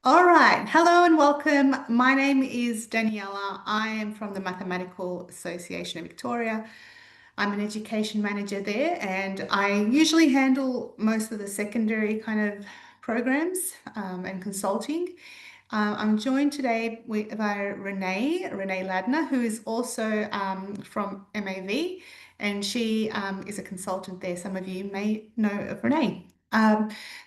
All right. Hello and welcome. My name is Daniela. I am from the Mathematical Association of Victoria. I'm an education manager there, and I usually handle most of the secondary kind of programs and consulting. I'm joined today by Renee Ladner, who is also from MAV, and she is a consultant there. Some of you may know of Renee.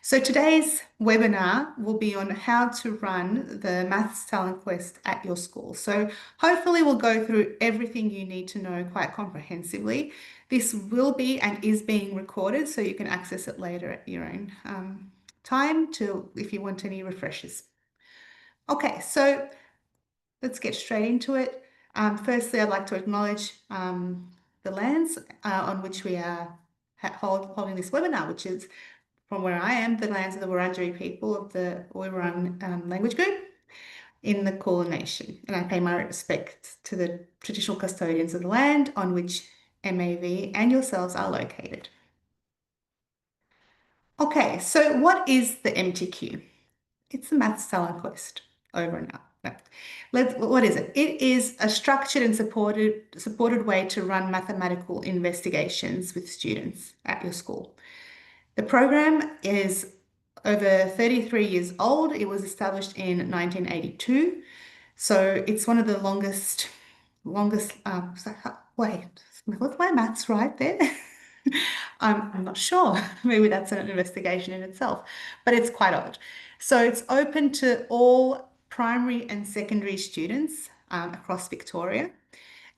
So today's webinar will be on how to run the Maths Talent Quest at your school. So hopefully we'll go through everything you need to know quite comprehensively. This will be and is being recorded, so you can access it later at your own time to if you want any refreshers. Okay, so let's get straight into it. Firstly, I'd like to acknowledge the lands on which we are holding this webinar, which is from where I am, the lands of the Wurundjeri people of the Wurrung language group in the Kulin Nation. And I pay my respect to the traditional custodians of the land on which MAV and yourselves are located. Okay, so what is the MTQ? It's the Maths Talent Quest over and out. What is it? It is a structured and supported way to run mathematical investigations with students at your school. The program is over 33 years old. It was established in 1982. So it's one of the longest, wait, was my maths right there? I'm not sure. Maybe that's an investigation in itself, but it's quite old. So it's open to all primary and secondary students across Victoria.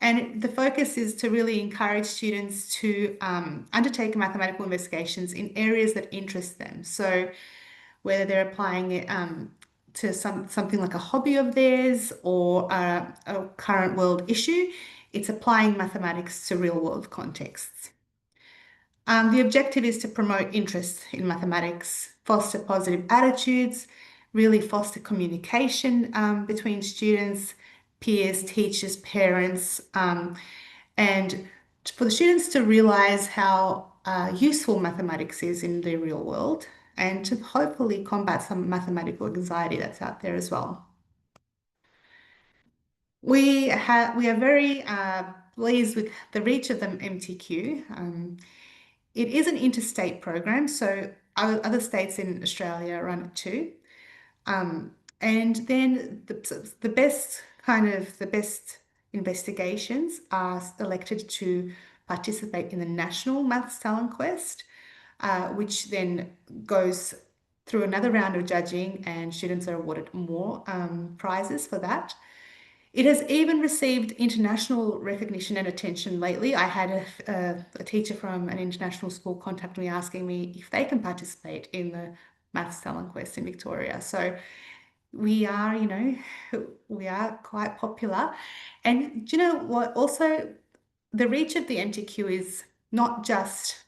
And the focus is to really encourage students to undertake mathematical investigations in areas that interest them. So whether they're applying it to something like a hobby of theirs or a current world issue, it's applying mathematics to real world contexts. The objective is to promote interest in mathematics, foster positive attitudes, really foster communication between students, peers, teachers, parents, and for the students to realize how useful mathematics is in the real world and to hopefully combat some mathematical anxiety that's out there as well. We are very pleased with the reach of the MTQ. It is an interstate program, so other states in Australia run it too. And then the best investigations are selected to participate in the National Maths Talent Quest, which then goes through another round of judging, and students are awarded more prizes for that. It has even received international recognition and attention lately. I had a teacher from an international school contact me asking me if they can participate in the Maths Talent Quest in Victoria. So we are, we are quite popular. And do you know what? Also, the reach of the MTQ is not just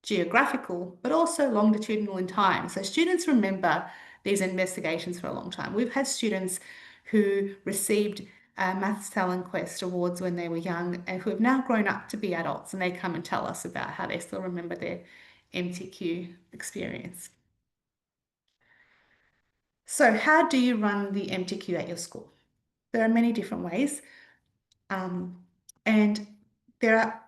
geographical, but also longitudinal in time. So students remember these investigations for a long time. We've had students who received Maths Talent Quest awards when they were young and who have now grown up to be adults, and they come and tell us about how they still remember their MTQ experience. So how do you run the MTQ at your school? There are many different ways. And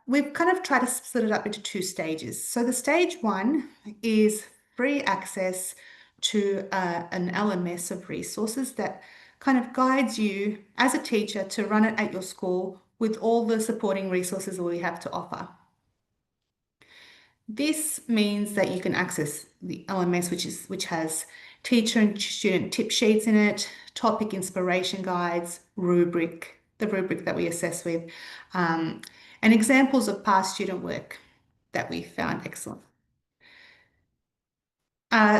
we've kind of tried to split it up into two stages. So the stage one is free access to an LMS of resources that kind of guides you as a teacher to run it at your school with all the supporting resources that we have to offer. This means that you can access the LMS, which has teacher and student tip sheets in it, topic inspiration guides, the rubric that we assess with, and examples of past student work that we found excellent.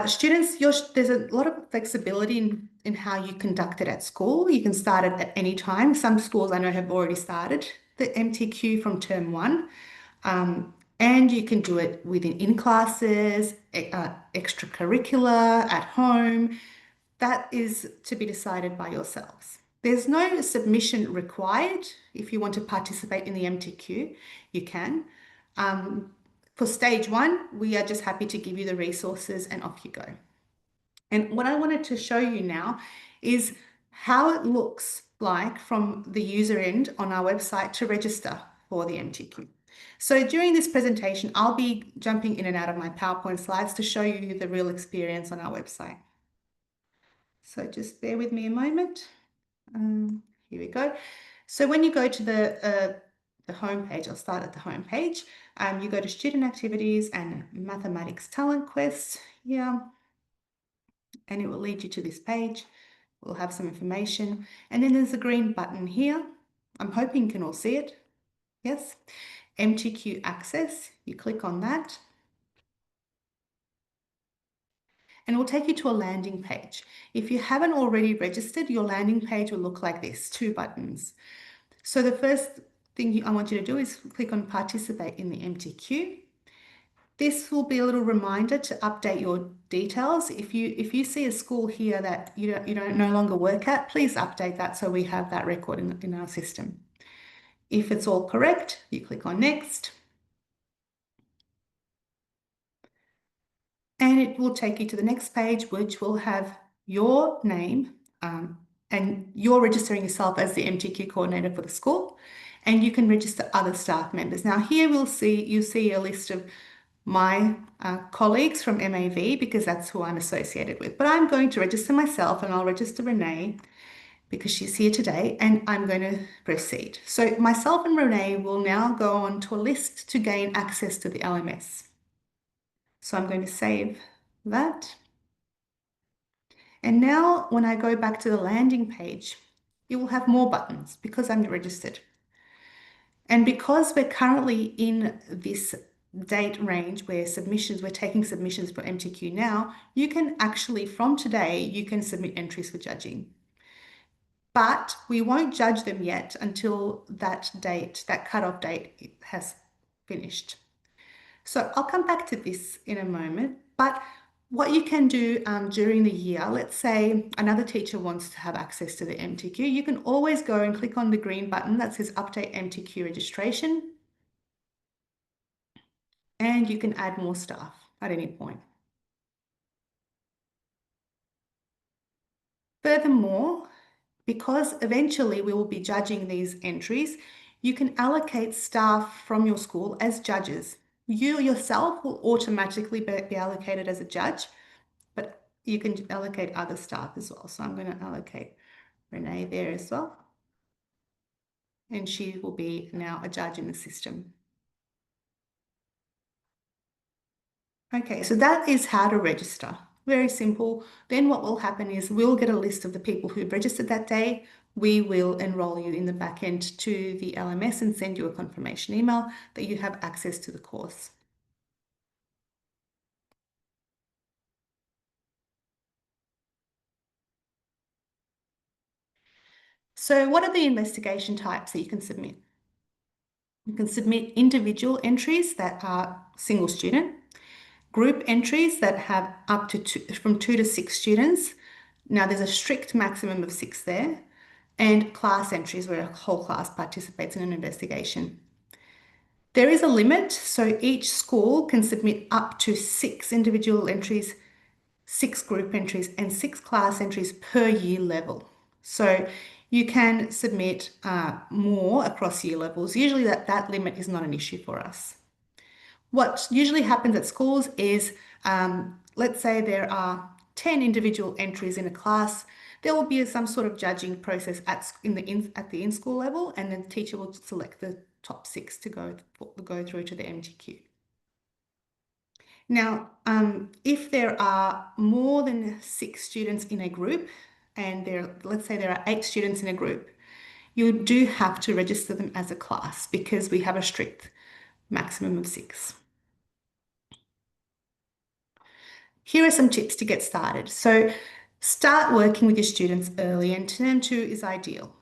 Students, there's a lot of flexibility in how you conduct it at school. You can start it at any time. Some schools I know have already started the MTQ from term one. And you can do it in classes, extracurricular, at home. That is to be decided by yourselves. There's no submission required. If you want to participate in the MTQ, you can. For stage one, we are just happy to give you the resources and off you go. And what I wanted to show you now is how it looks like from the user end on our website to register for the MTQ. So during this presentation, I'll be jumping in and out of my PowerPoint slides to show you the real experience on our website. So just bear with me a moment. Here we go. So when you go to the home page, I'll start at the home page. You go to Student Activities and Mathematics Talent Quest here, and it will lead you to this page. We'll have some information, and then there's a green button here. I'm hoping you can all see it. Yes, MTQ Access. You click on that, and it will take you to a landing page. If you haven't already registered, your landing page will look like this, 2 buttons. So the first thing I want you to do is click on Participate in the MTQ. This will be a little reminder to update your details. If you see a school here that you don't no longer work at, please update that so we have that record in our system. If it's all correct, you click on Next. And it will take you to the next page, which will have your name, and you're registering yourself as the MTQ coordinator for the school, and you can register other staff members. Now here you'll see a list of my colleagues from MAV because that's who I'm associated with. But I'm going to register myself, and I'll register Renee because she's here today, and I'm going to proceed. So myself and Renee will now go on to a list to gain access to the LMS. So I'm going to save that. And now when I go back to the landing page, you will have more buttons because I'm registered. And because we're currently in this date range where we're taking submissions for MTQ now, you can actually, from today, you can submit entries for judging. But we won't judge them yet until that cutoff date has finished. So I'll come back to this in a moment, but what you can do during the year, let's say another teacher wants to have access to the MTQ, you can always go and click on the green button that says Update MTQ Registration, and you can add more staff at any point. Furthermore, because eventually we will be judging these entries, you can allocate staff from your school as judges. You yourself will automatically be allocated as a judge, but you can allocate other staff as well. So I'm going to allocate Renee there as well. And she will be now a judge in the system. Okay, so that is how to register. Very simple. Then what will happen is we'll get a list of the people who've registered that day. We will enroll you in the back end to the LMS and send you a confirmation email that you have access to the course. So what are the investigation types that you can submit? You can submit individual entries that are single student, group entries that have up to from 2 to 6 students. Now there's a strict maximum of 6 there, and class entries where a whole class participates in an investigation. There is a limit, so each school can submit up to 6 individual entries, 6 group entries, and 6 class entries per year level. So you can submit more across year levels. Usually that limit is not an issue for us. What usually happens at schools is, let's say there are 10 individual entries in a class, there will be some sort of judging process at the in-school level, and then the teacher will select the top 6 to go through to the MTQ. Now, if there are more than 6 students in a group, and let's say there are 8 students in a group, you do have to register them as a class because we have a strict maximum of 6. Here are some tips to get started. So start working with your students early, and term 2 is ideal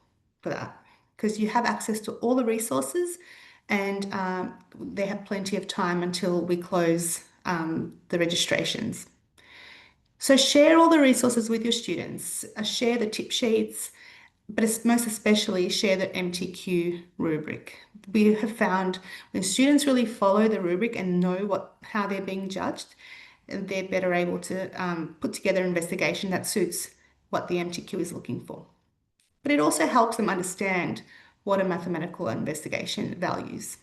for that because you have access to all the resources, and they have plenty of time until we close the registrations. So share all the resources with your students, share the tip sheets, but most especially share the MTQ rubric. We have found when students really follow the rubric and know how they're being judged, they're better able to put together an investigation that suits what the MTQ is looking for. But it also helps them understand what a mathematical investigation values.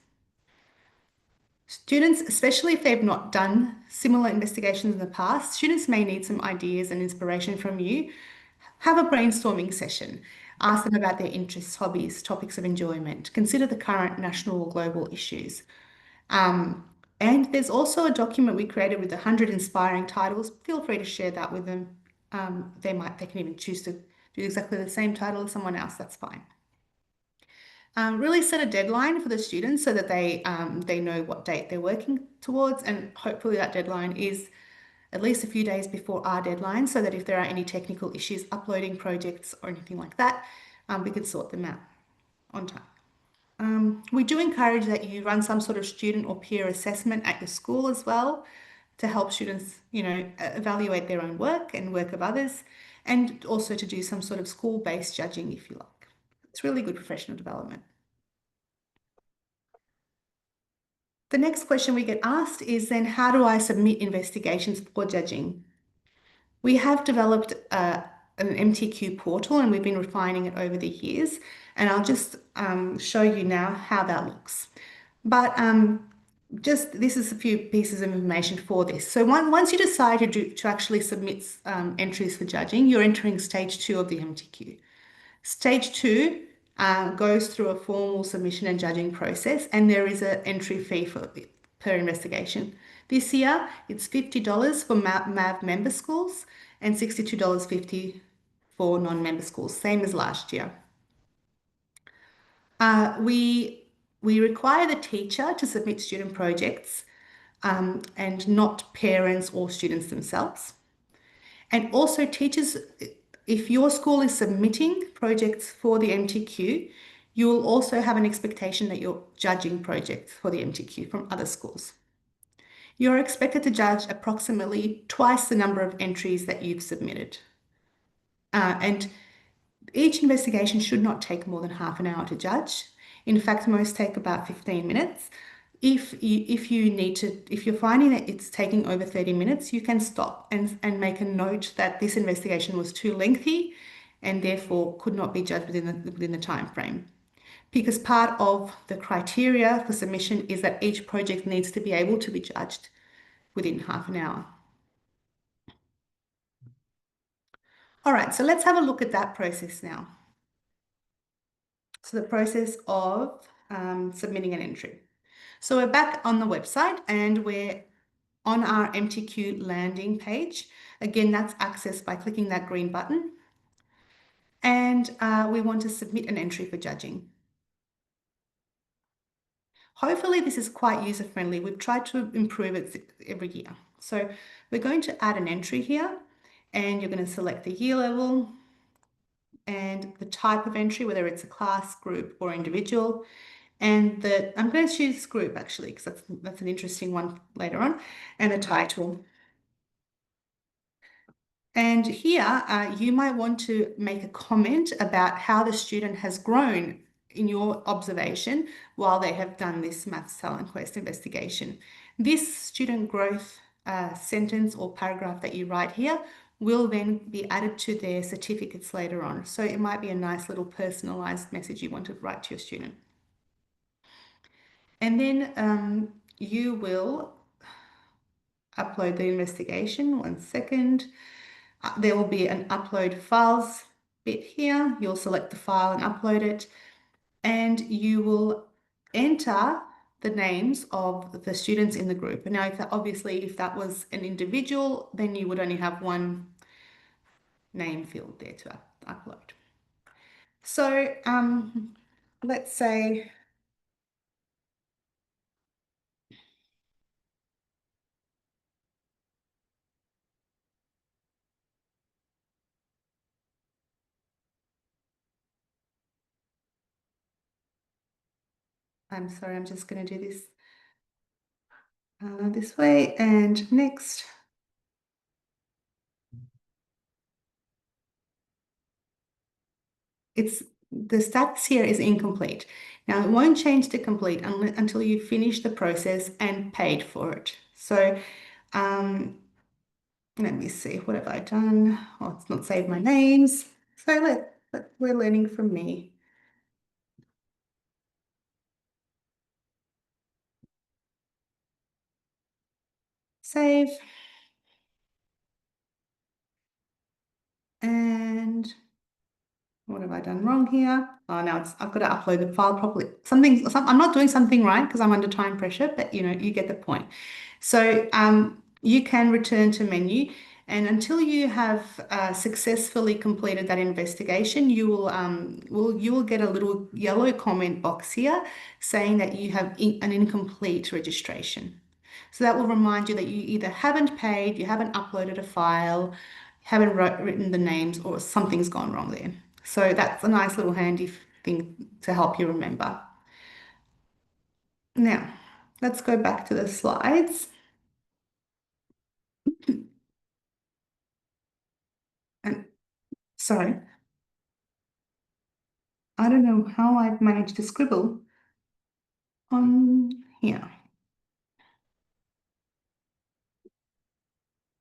Students, especially if they've not done similar investigations in the past, students may need some ideas and inspiration from you. Have a brainstorming session. Ask them about their interests, hobbies, topics of enjoyment. Consider the current national or global issues. Um, and there's also a document we created with 100 inspiring titles. Feel free to share that with them. They can even choose to do exactly the same title as someone else. That's fine. Really set a deadline for the students so that they know what date they're working towards, and hopefully that deadline is at least a few days before our deadline, so that if there are any technical issues uploading projects or anything like that, we can sort them out on time. We do encourage that you run some sort of student or peer assessment at your school as well to help students, evaluate their own work and work of others, and also to do some sort of school-based judging if you like. It's really good professional development. The next question we get asked is then, how do I submit investigations for judging? We have developed an MTQ portal and we've been refining it over the years, and I'll just show you now how that looks. But just this is a few pieces of information for this. So once you decide to actually submit entries for judging, you're entering stage 2 of the MTQ. Stage 2 goes through a formal submission and judging process, and there is an entry fee per investigation. This year, it's $50 for MAV member schools and $62.50 for non-member schools, same as last year. We require the teacher to submit student projects and not parents or students themselves. And also teachers, if your school is submitting projects for the MTQ, you will also have an expectation that you're judging projects for the MTQ from other schools. You're expected to judge approximately twice the number of entries that you've submitted. And each investigation should not take more than half an hour to judge. In fact, most take about 15 minutes. If you're finding that it's taking over 30 minutes, you can stop and make a note that this investigation was too lengthy and therefore could not be judged within the time frame. Because part of the criteria for submission is that each project needs to be able to be judged within half an hour. All right, so let's have a look at that process now. So the process of submitting an entry. So we're back on the website and we're on our MTQ landing page. Again, that's accessed by clicking that green button. And we want to submit an entry for judging. Hopefully this is quite user-friendly. We've tried to improve it every year. So we're going to add an entry here, and you're going to select the year level and the type of entry, whether it's a class, group, or individual. And I'm going to choose group actually, because that's an interesting one later on, and the title. And here you might want to make a comment about how the student has grown in your observation while they have done this Maths Talent Quest investigation. This student growth sentence or paragraph that you write here will then be added to their certificates later on. So it might be a nice little personalized message you want to write to your student. And then you will upload the investigation. 1 second. There will be an upload files bit here. You'll select the file and upload it, and you will enter the names of the students in the group. And now, obviously, if that was an individual, then you would only have one name field there to upload. So let's say I'm sorry, I'm just going to do this this way, and next. The status here is incomplete. Now it won't change to complete until you finish the process and paid for it. So Let me see, what have I done? Oh, it's not saved my names. So we're learning from me. Save. And what have I done wrong here? Oh, now I've got to upload the file properly. I'm not doing something right because I'm under time pressure, but you get the point. So you can return to menu, and until you have successfully completed that investigation, you will get a little yellow comment box here saying that you have an incomplete registration. So that will remind you that you either haven't paid, you haven't uploaded a file, haven't written the names, or something's gone wrong there. So that's a nice little handy thing to help you remember. Now, let's go back to the slides. And sorry, I don't know how I've managed to scribble on here.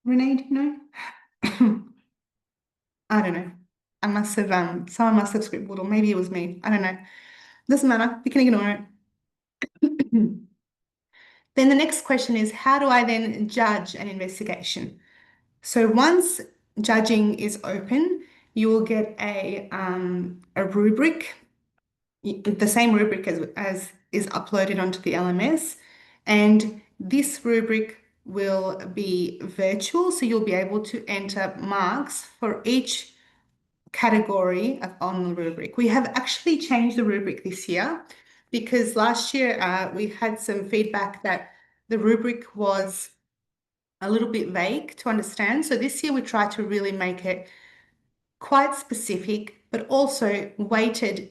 Renee, do you know? I don't know. I must have, someone must have scribbled, or maybe it was me. I don't know. Doesn't matter. You can ignore it. Then the next question is, how do I then judge an investigation? So once judging is open, you will get a rubric, the same rubric as is uploaded onto the LMS. And this rubric will be virtual, so you'll be able to enter marks for each category on the rubric. We have actually changed the rubric this year because last year we had some feedback that the rubric was a little bit vague to understand. So this year we tried to really make it quite specific, but also weighted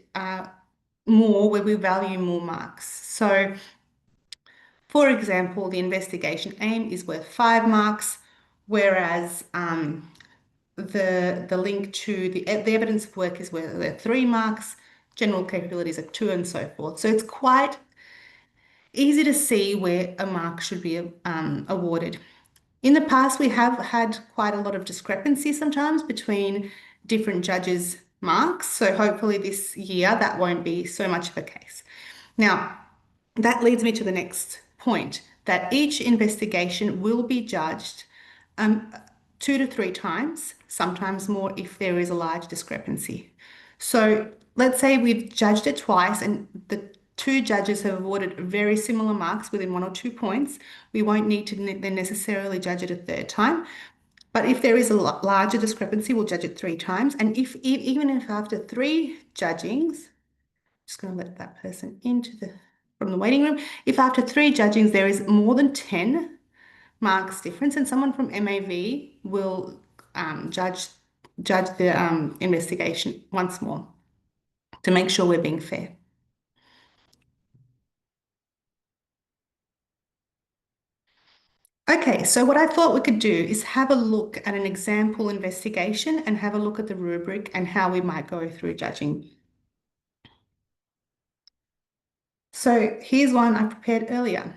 more where we value more marks. So, for example, the investigation aim is worth 5 marks, whereas the link to the evidence of work is worth 3 marks, general capabilities are 2, and so forth. So it's quite easy to see where a mark should be awarded. In the past, we have had quite a lot of discrepancy sometimes between different judges' marks. So hopefully this year that won't be so much of a case. Now, that leads me to the next point, that each investigation will be judged 2 to 3 times, sometimes more if there is a large discrepancy. So let's say we've judged it twice and the two judges have awarded very similar marks within 1 or 2 points. We won't need to then necessarily judge it a third time. But if there is a larger discrepancy, we'll judge it 3 times. And even if after 3 judgings, just going to let that person from the waiting room. If after 3 judgings there is more than 10 marks difference, and someone from MAV will judge the investigation once more to make sure we're being fair. Okay, so what I thought we could do is have a look at an example investigation and have a look at the rubric and how we might go through judging. So here's one I prepared earlier,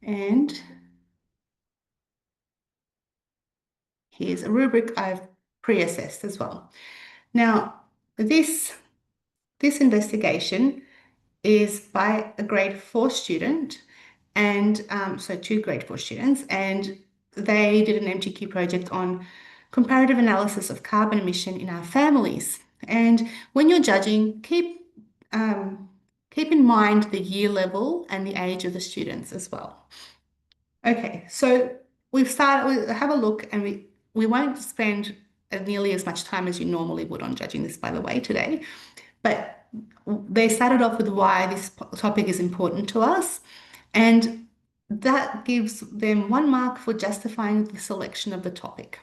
and here's a rubric I've pre-assessed as well. Now, this investigation is by a grade 4 student, and so 2 grade 4 students, and they did an MTQ project on comparative analysis of carbon emission in our families. And when you're judging, keep in mind the year level and the age of the students as well. Okay, so we have a look, and we won't spend nearly as much time as you normally would on judging this, by the way, today. But they started off with why this topic is important to us, and that gives them 1 mark for justifying the selection of the topic.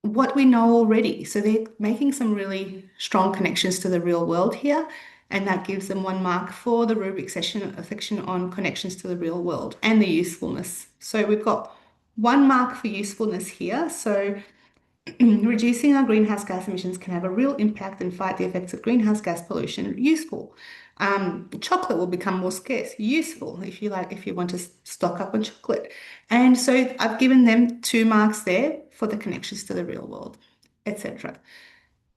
What we know already. So they're making some really strong connections to the real world here, and that gives them 1 mark for the rubric section on connections to the real world and the usefulness. So we've got 1 mark for usefulness here. So reducing our greenhouse gas emissions can have a real impact and fight the effects of greenhouse gas pollution. Useful. Chocolate will become more scarce, useful if you want to stock up on chocolate. And so I've given them 2 marks there for the connections to the real world, etc.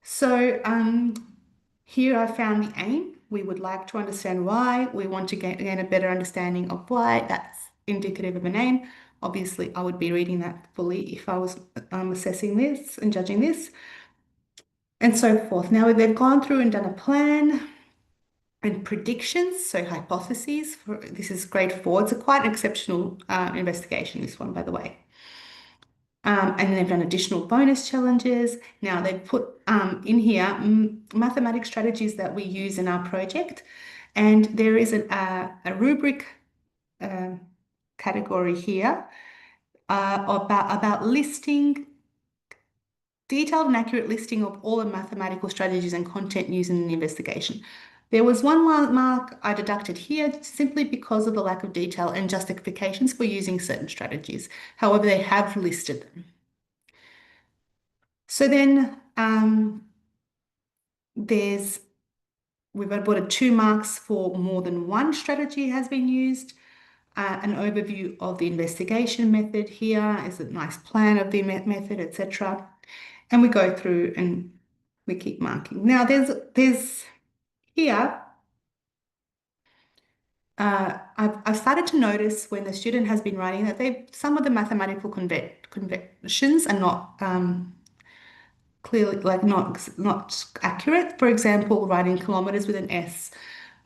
So here I found the aim. We would like to understand why. We want to gain a better understanding of why. That's indicative of an aim. Obviously, I would be reading that fully if I was assessing this and judging this, and so forth. Now, they've gone through and done a plan and predictions, so hypotheses. This is grade 4. It's a quite an exceptional investigation, this one, by the way. And then they've done additional bonus challenges. Now they've put in here mathematics strategies that we use in our project. And there is a rubric category here about listing, detailed and accurate listing of all the mathematical strategies and content used in the investigation. There was 1 mark I deducted here simply because of the lack of detail and justifications for using certain strategies. However, they have listed them. So then we've awarded 2 marks for more than one strategy has been used. An overview of the investigation method here is a nice plan of the method, etc. And we go through and we keep marking. Now there's here, I've started to notice when the student has been writing that some of the mathematical conventions are not clearly, like, not accurate. For example, writing kilometers with an S,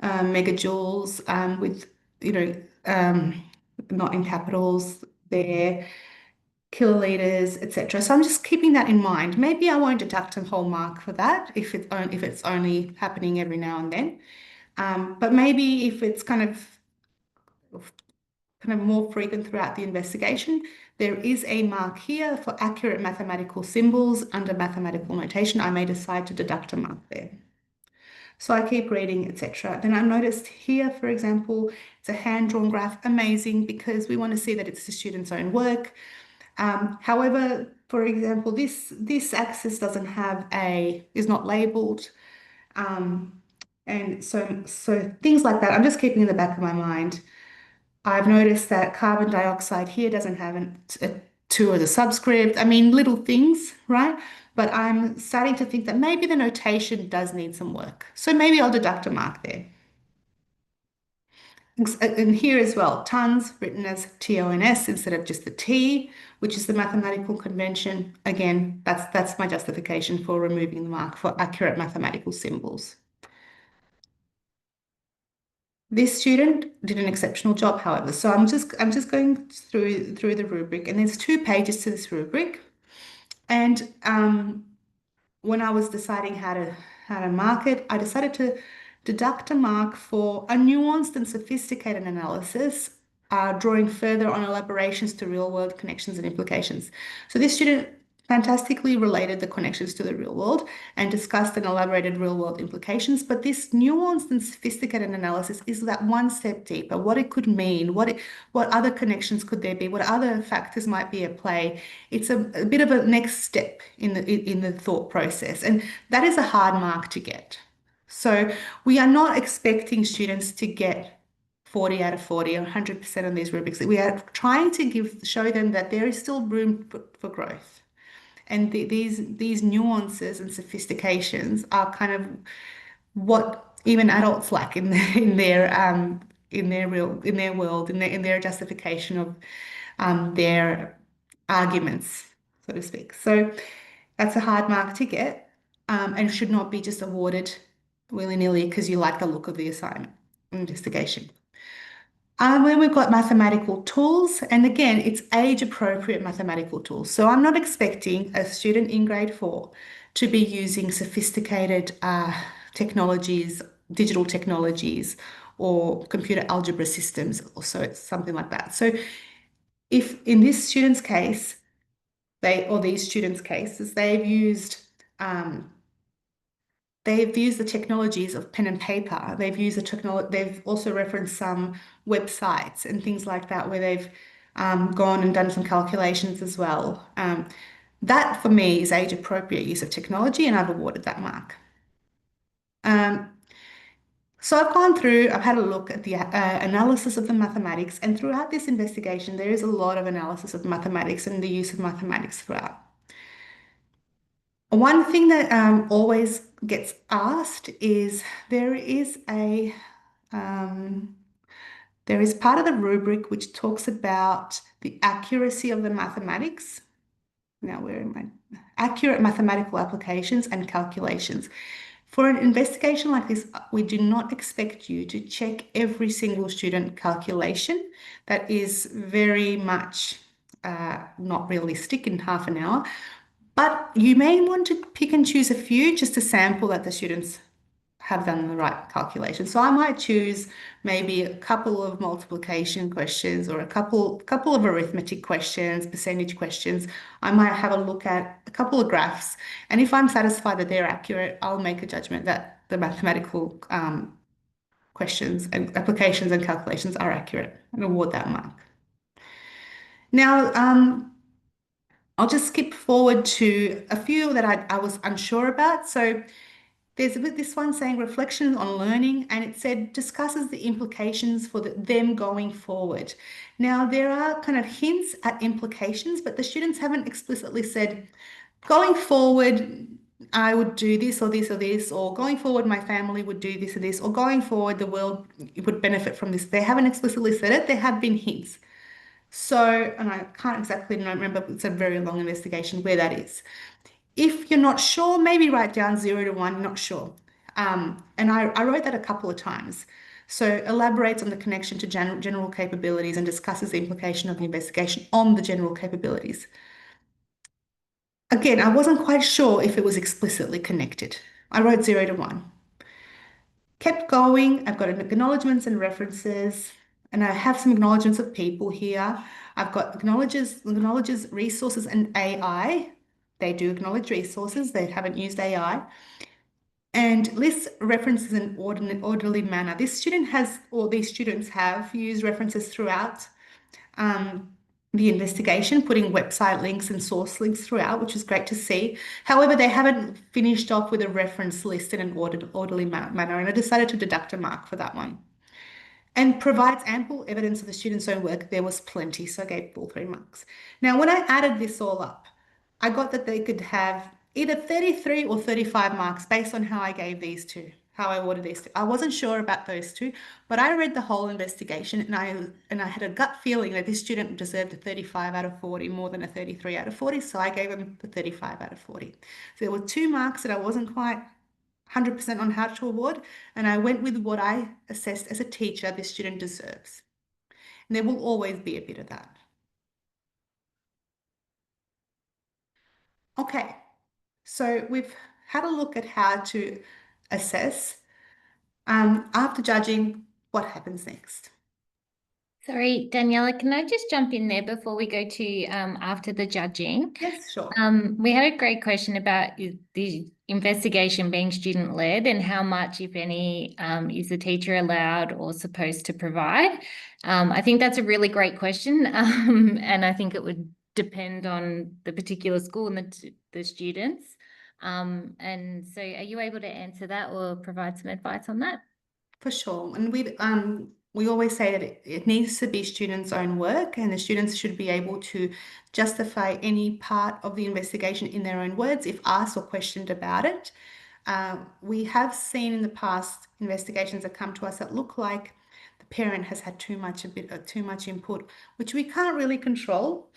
megajoules with, not in capitals there, kiloliters, etc. So I'm just keeping that in mind. Maybe I won't deduct a whole mark for that if it's only happening every now and then. But maybe if it's kind of more frequent throughout the investigation, there is a mark here for accurate mathematical symbols under mathematical notation. I may decide to deduct a mark there. So I keep reading, etc. Then I noticed here, for example, it's a hand-drawn graph, amazing, because we want to see that it's the student's own work. However, for example, this axis is not labeled. And so things like that, I'm just keeping in the back of my mind. I've noticed that carbon dioxide here doesn't have a 2 as a subscript. I mean, little things, right? But I'm starting to think that maybe the notation does need some work. So maybe I'll deduct a mark there. And here as well, tons written as TONS instead of just the T, which is the mathematical convention. Again, that's my justification for removing the mark for accurate mathematical symbols. This student did an exceptional job, however. So I'm just going through the rubric, and there's 2 pages to this rubric. And when I was deciding how to mark it, I decided to deduct a mark for a nuanced and sophisticated analysis, drawing further on elaborations to real-world connections and implications. So this student fantastically related the connections to the real world and discussed and elaborated real-world implications. But this nuanced and sophisticated analysis is that one step deeper, what it could mean, what other connections could there be, what other factors might be at play. It's a bit of a next step in the thought process, and that is a hard mark to get. So we are not expecting students to get 40 out of 40 or 100% on these rubrics. We are trying to show them that there is still room for growth. And these nuances and sophistications are kind of what even adults lack in their world, in their justification of their arguments, so to speak. So that's a hard mark to get, and should not be just awarded willy-nilly because you like the look of the assignment investigation. Then we've got mathematical tools, and again, it's age-appropriate mathematical tools. So I'm not expecting a student in grade 4 to be using sophisticated technologies, digital technologies, or computer algebra systems, or so it's something like that. So if in this student's case, these students' cases, they've used the technologies of pen and paper. They've also referenced some websites and things like that where they've gone and done some calculations as well. That for me is age-appropriate use of technology, and I've awarded that mark. So I've gone through, I've had a look at the analysis of the mathematics, and throughout this investigation, there is a lot of analysis of mathematics and the use of mathematics throughout. One thing that always gets asked is there is a um, there is part of the rubric which talks about the accuracy of the mathematics. Now, where am I? Accurate mathematical applications and calculations. For an investigation like this, we do not expect you to check every single student calculation. That is very much not realistic in half an hour. But you may want to pick and choose a few just to sample that the students have done the right calculation. So I might choose maybe a couple of multiplication questions or a couple of arithmetic questions, percentage questions. I might have a look at a couple of graphs, and if I'm satisfied that they're accurate, I'll make a judgment that the mathematical questions and applications and calculations are accurate and award that mark. Now, I'll just skip forward to a few that I was unsure about. So there's a bit this one saying reflections on learning, and it said discusses the implications for them going forward. Now, there are kind of hints at implications, but the students haven't explicitly said, going forward, I would do this or this or this, or going forward, my family would do this or this, or going forward, the world would benefit from this. They haven't explicitly said it. There have been hints. So, and I can't exactly remember, it's a very long investigation where that is. If you're not sure, maybe write down 0 to 1, not sure. And I wrote that a couple of times. So elaborates on the connection to general capabilities and discusses the implication of the investigation on the general capabilities. Again, I wasn't quite sure if it was explicitly connected. I wrote 0 to 1. Kept going. I've got acknowledgements and references, and I have some acknowledgements of people here. I've got acknowledges resources and AI. They do acknowledge resources. They haven't used AI. And lists references in an orderly manner. This student has, or these students have used references throughout the investigation, putting website links and source links throughout, which is great to see. However, they haven't finished off with a reference list in an orderly manner, and I decided to deduct a mark for that one. And provides ample evidence of the student's own work. There was plenty, so I gave all 3 marks. Now, when I added this all up, I got that they could have either 33 or 35 marks based on how I gave these two, how I awarded these two. I wasn't sure about those two, but I read the whole investigation and I had a gut feeling that this student deserved a 35 out of 40 more than a 33 out of 40, so I gave him the 35 out of 40. So there were 2 marks that I wasn't quite 100% on how to award, and I went with what I assessed as a teacher this student deserves. And there will always be a bit of that. Okay, so we've had a look at how to assess. After judging, what happens next? Sorry, Daniela, can I just jump in there before we go to after the judging? Yes, sure. We had a great question about the investigation being student-led and how much, if any, is the teacher allowed or supposed to provide. I think that's a really great question, and I think it would depend on the particular school and the students. And so are you able to answer that or provide some advice on that? For sure. And we always say that it needs to be students' own work, and the students should be able to justify any part of the investigation in their own words if asked or questioned about it. We have seen in the past investigations that come to us that look like the parent has had too much input, which we can't really control.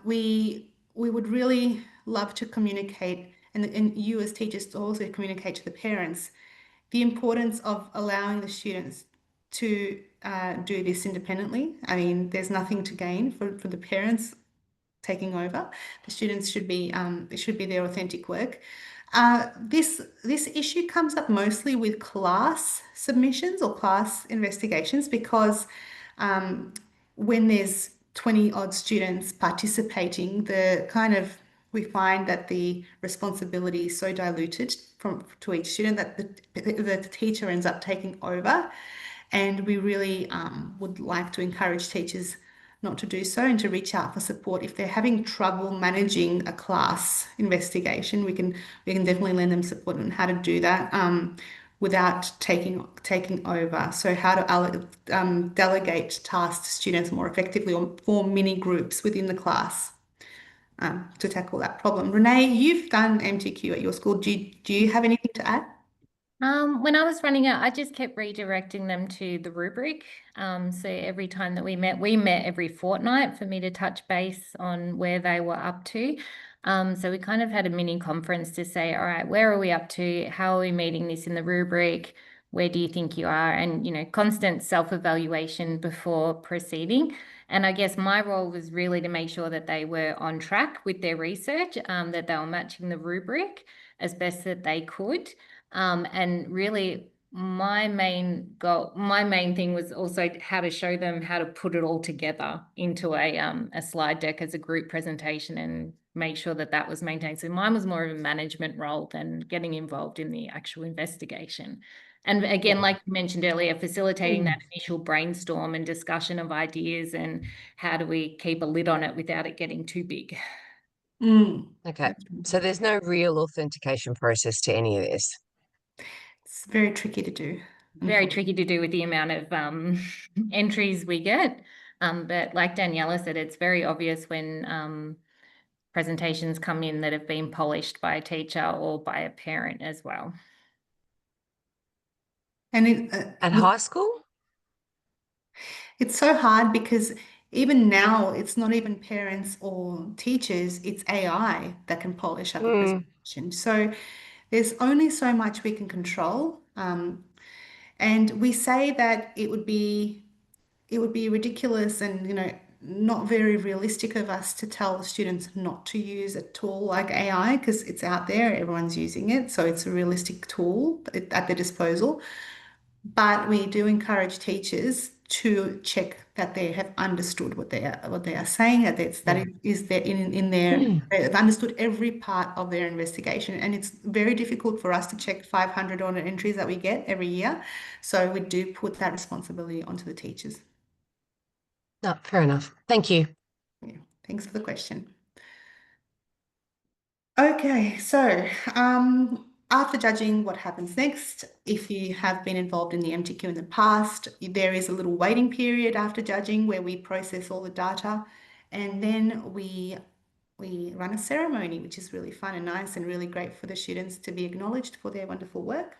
We would really love to communicate, and you as teachers to also communicate to the parents the importance of allowing the students to do this independently. I mean, there's nothing to gain for the parents taking over. The students should be it should be their authentic work. This issue comes up mostly with class submissions or class investigations because when there's 20 odd students participating, we find that the responsibility is so diluted to each student that the teacher ends up taking over. And we really would like to encourage teachers not to do so and to reach out for support. If they're having trouble managing a class investigation, we can definitely lend them support on how to do that. without taking over. So how to delegate tasks to students more effectively or form mini groups within the class to tackle that problem. Renee, you've done MTQ at your school. Do you have anything to add? When I was running it, I just kept redirecting them to the rubric. So every time that we met every fortnight for me to touch base on where they were up to. So we kind of had a mini conference to say, all right, where are we up to? How are we meeting this in the rubric? Where do you think you are? And, constant self-evaluation before proceeding. And I guess my role was really to make sure that they were on track with their research, that they were matching the rubric as best that they could. And really, my main thing was also how to show them how to put it all together into a slide deck as a group presentation and make sure that that was maintained. So mine was more of a management role than getting involved in the actual investigation. And again, like you mentioned earlier, facilitating that initial brainstorm and discussion of ideas and how do we keep a lid on it without it getting too big. Mm. Okay. So there's no real authentication process to any of this. It's very tricky to do. Very tricky to do with the amount of entries we get. But like Daniela said, it's very obvious when presentations come in that have been polished by a teacher or by a parent as well. And At high school? it's so hard because even now, it's not even parents or teachers, it's AI that can polish up a presentation. So there's only so much we can control. And we say that it would be ridiculous and not very realistic of us to tell the students not to use a tool like AI because it's out there, everyone's using it, so it's a realistic tool at their disposal. But we do encourage teachers to check that they have understood what they are saying, that is there in their they've understood every part of their investigation. And it's very difficult for us to check 500 audit entries that we get every year. So we do put that responsibility onto the teachers. No, fair enough. Thank you. Yeah, thanks for the question. Okay, so after judging, what happens next? If you have been involved in the MTQ in the past, there is a little waiting period after judging where we process all the data, and then we run a ceremony, which is really fun and nice and really great for the students to be acknowledged for their wonderful work.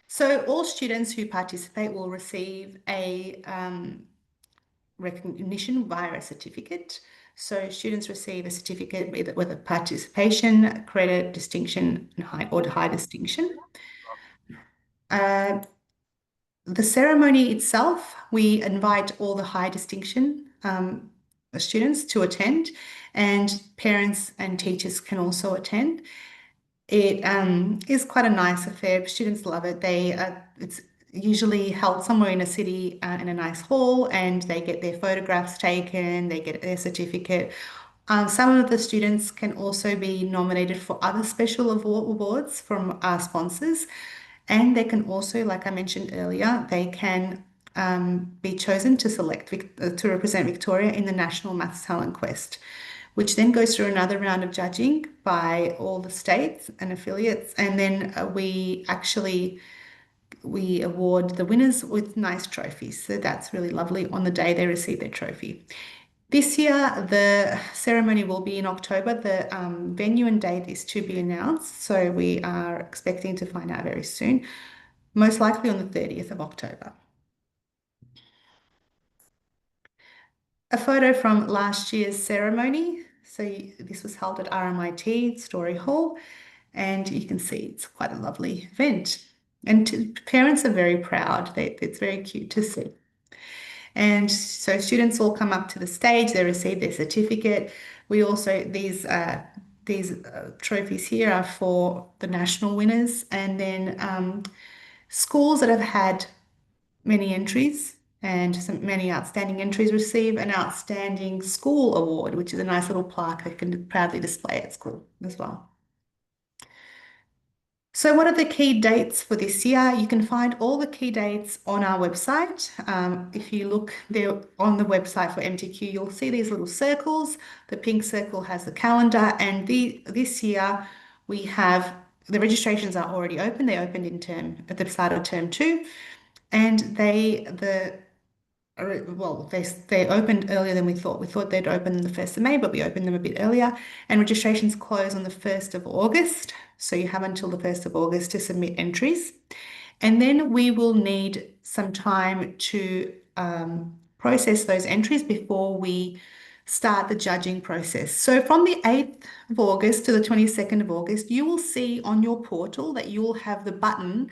So all students who participate will receive a recognition via a certificate. So students receive a certificate with a participation, credit, distinction, and high distinction. The ceremony itself, we invite all the high distinction students to attend, and parents and teachers can also attend. It is quite a nice affair. Students love it. It's usually held somewhere in a city in a nice hall, and they get their photographs taken, they get their certificate. Some of the students can also be nominated for other special awards from our sponsors, and they can also, like I mentioned earlier, they can be chosen to represent Victoria in the National Maths Talent Quest, which then goes through another round of judging by all the states and affiliates, and then we award the winners with nice trophies. So that's really lovely on the day they receive their trophy. This year, the ceremony will be in October. The venue and date is to be announced, so we are expecting to find out very soon, most likely on the 30th of October. A photo from last year's ceremony. So this was held at RMIT Story Hall, and you can see it's quite a lovely event. And parents are very proud. It's very cute to see. And so students all come up to the stage, they receive their certificate. We also, these trophies here are for the national winners, and then schools that have had many entries and many outstanding entries receive an outstanding school award, which is a nice little plaque they can proudly display at school as well. So what are the key dates for this year? You can find all the key dates on our website. If you look there on the website for MTQ, you'll see these little circles. The pink circle has the calendar, and this year we have the registrations are already open. They opened at the start of term 2, and they opened earlier than we thought. We thought they'd open on the 1st of May, but we opened them a bit earlier. And registrations close on the 1st of August. So you have until the 1st of August to submit entries. And then we will need some time to process those entries before we start the judging process. So from the 8th of August to the 22nd of August, you will see on your portal that you will have the button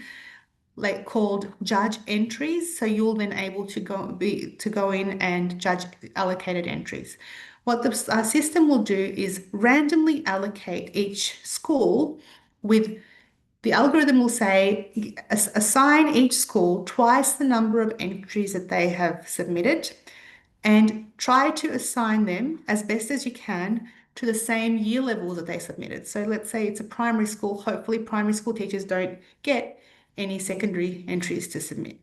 called judge entries. So you'll then able to go in and judge allocated entries. What the system will do is randomly allocate each school with the algorithm will say assign each school twice the number of entries that they have submitted and try to assign them as best as you can to the same year levels that they submitted. So let's say it's a primary school. Hopefully primary school teachers don't get any secondary entries to submit.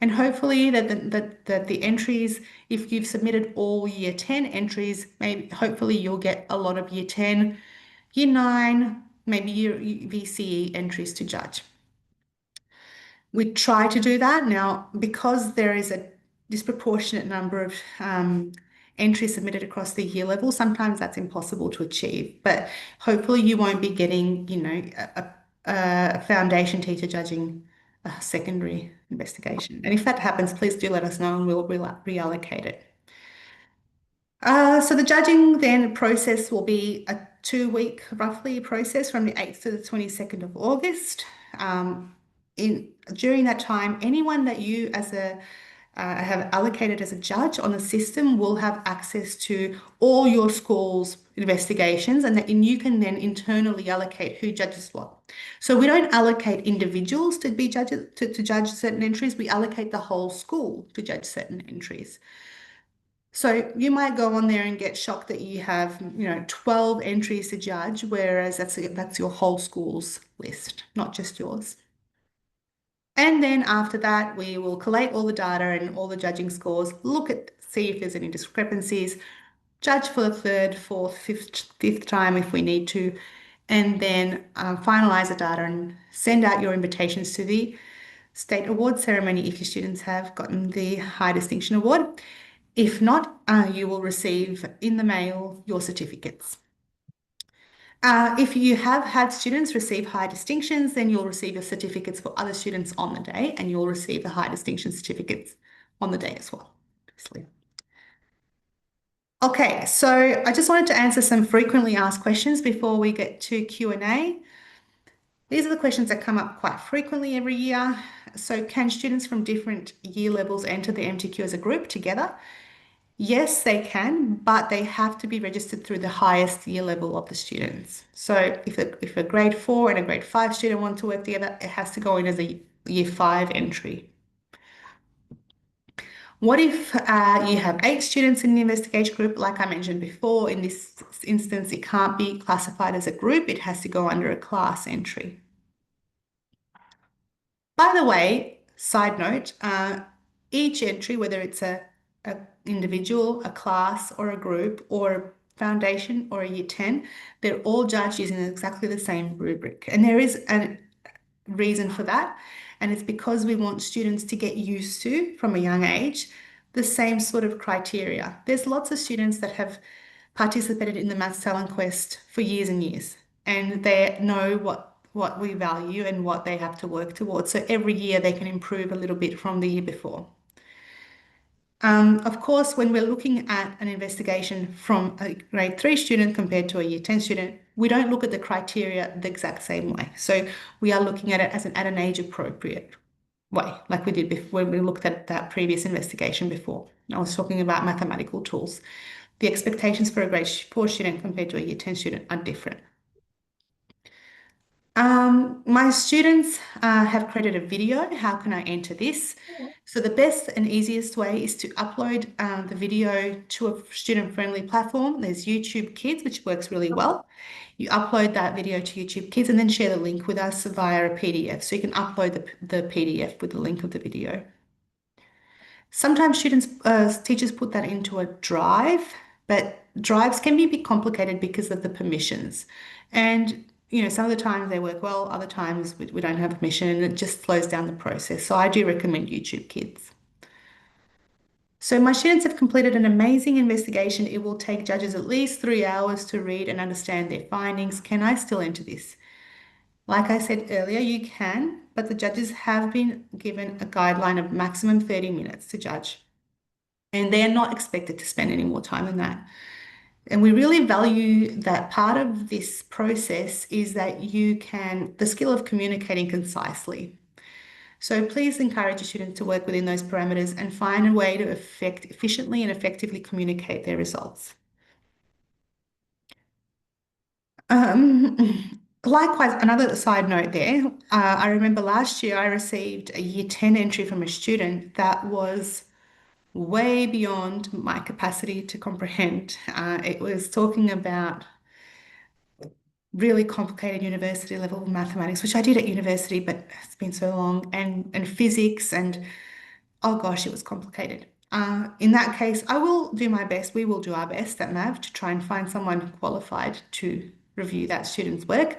And hopefully that the entries, if you've submitted all year 10 entries, hopefully you'll get a lot of year 10, year 9, maybe year VCE entries to judge. We try to do that now because there is a disproportionate number of entries submitted across the year level. Sometimes that's impossible to achieve, but hopefully you won't be getting, a foundation teacher judging a secondary investigation. And if that happens, please do let us know and we'll reallocate it. So the judging then process will be a 2-week roughly process from the 8th to the 22nd of August. During that time, anyone that you have allocated as a judge on the system will have access to all your school's investigations, and you can then internally allocate who judges what. So we don't allocate individuals to be judges to judge certain entries. We allocate the whole school to judge certain entries. So you might go on there and get shocked that you have, 12 entries to judge, whereas that's your whole school's list, not just yours. And then after that, we will collate all the data and all the judging scores, see if there's any discrepancies, judge for the 3rd, 4th, 5th time if we need to, and then finalize the data and send out your invitations to the state award ceremony if your students have gotten the High Distinction Award. If not, you will receive in the mail your certificates. If you have had students receive high distinctions, then you'll receive your certificates for other students on the day, and you'll receive the high distinction certificates on the day as well, obviously. Okay, so I just wanted to answer some frequently asked questions before we get to Q&A. These are the questions that come up quite frequently every year. So can students from different year levels enter the MTQ as a group together? Yes, they can, but they have to be registered through the highest year level of the students. So if a grade 4 and a grade 5 student want to work together, it has to go in as a year 5 entry. What if you have 8 students in the investigation group? Like I mentioned before, in this instance, it can't be classified as a group. It has to go under a class entry. By the way, side note, each entry, whether it's a individual, a class, or a group, or a foundation, or a year 10, they're all judged using exactly the same rubric. And there is a reason for that. And it's because we want students to get used to, from a young age, the same sort of criteria. There's lots of students that have participated in the Maths Talent Quest for years and years, and they know what we value and what they have to work towards. So every year they can improve a little bit from the year before. Of course, when we're looking at an investigation from a grade 3 student compared to a year 10 student, we don't look at the criteria the exact same way. So we are looking at it as at an age appropriate way, like we did before when we looked at that previous investigation before. I was talking about mathematical tools. The expectations for a grade 4 student compared to a year 10 student are different. My students have created a video. How can I enter this? So the best and easiest way is to upload the video to a student-friendly platform. There's YouTube Kids, which works really well. You upload that video to YouTube Kids and then share the link with us via a PDF. So you can upload the PDF with the link of the video. Sometimes teachers put that into a drive, but drives can be a bit complicated because of the permissions. And some of the times they work well, other times we don't have permission, and it just slows down the process. So I do recommend YouTube Kids. So my students have completed an amazing investigation. It will take judges at least 3 hours to read and understand their findings. Can I still enter this? Like I said earlier, you can, but the judges have been given a guideline of maximum 30 minutes to judge, and they are not expected to spend any more time than that. And we really value that part of this process is that the skill of communicating concisely. So please encourage your students to work within those parameters and find a way to efficiently and effectively communicate their results. Likewise, another side note there, I remember last year I received a year 10 entry from a student that was way beyond my capacity to comprehend. It was talking about really complicated university level mathematics, which I did at university, but it's been so long, and physics, and oh gosh, it was complicated. In that case, I will do my best. We will do our best at MAV to try and find someone qualified to review that student's work.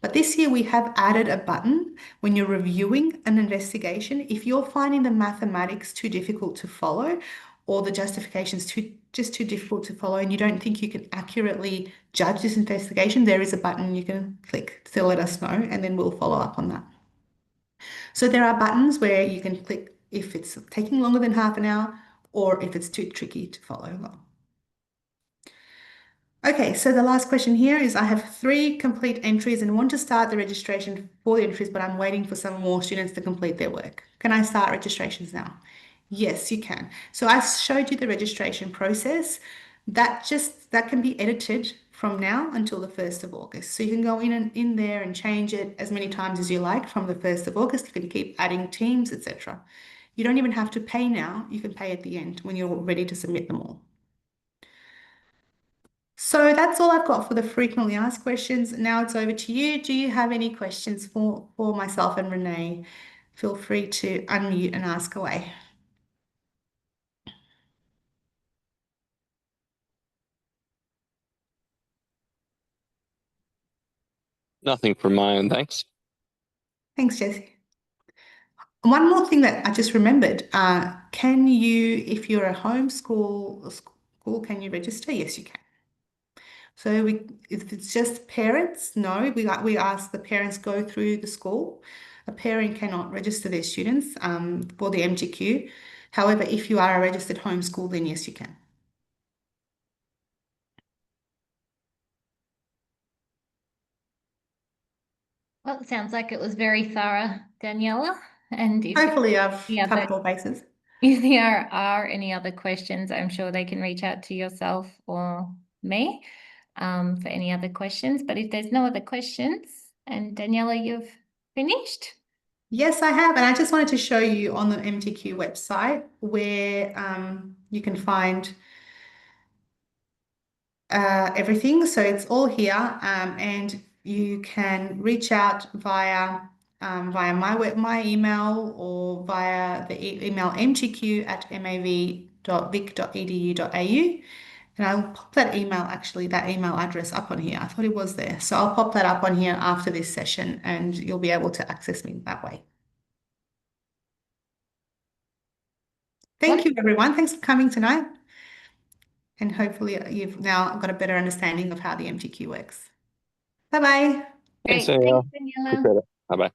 But this year we have added a button when you're reviewing an investigation. If you're finding the mathematics too difficult to follow or the justifications just too difficult to follow and you don't think you can accurately judge this investigation, there is a button you can click to let us know and then we'll follow up on that. So there are buttons where you can click if it's taking longer than half an hour or if it's too tricky to follow along. Okay, so the last question here is I have 3 complete entries and want to start the registration for the entries, but I'm waiting for some more students to complete their work. Can I start registrations now? Yes, you can. So I showed you the registration process. That can be edited from now until the 1st of August. So you can go in there and change it as many times as you like from the 1st of August. You can keep adding teams, etc. You don't even have to pay now. You can pay at the end when you're ready to submit them all. So that's all I've got for the frequently asked questions. Now it's over to you. Do you have any questions for myself and Renee? Feel free to unmute and ask away. Nothing from my end, thanks. Thanks, Jesse. One more thing that I just remembered, can you, if you're a homeschool school, can you register? Yes, you can. So if it's just parents, no, we ask the parents go through the school. A parent cannot register their students for the MTQ. However, if you are a registered homeschool, then yes, you can. Well, it sounds like it was very thorough, Daniela. And Hopefully I've covered all bases. if there are any other questions, I'm sure they can reach out to yourself or me for any other questions. But if there's no other questions, and Daniela, you've finished? Yes, I have. And I just wanted to show you on the MTQ website where you can find everything. So it's all here, and you can reach out via my email or via the email mtq@mav.vic.edu.au. And I'll pop that email address up on here. I thought it was there. So I'll pop that up on here after this session and you'll be able to access me that way. Thank you, everyone. Thanks for coming tonight. And hopefully you've now got a better understanding of how the MTQ works. Bye-bye. Great. Thanks, Thanks, Daniela. appreciate it. Bye-bye.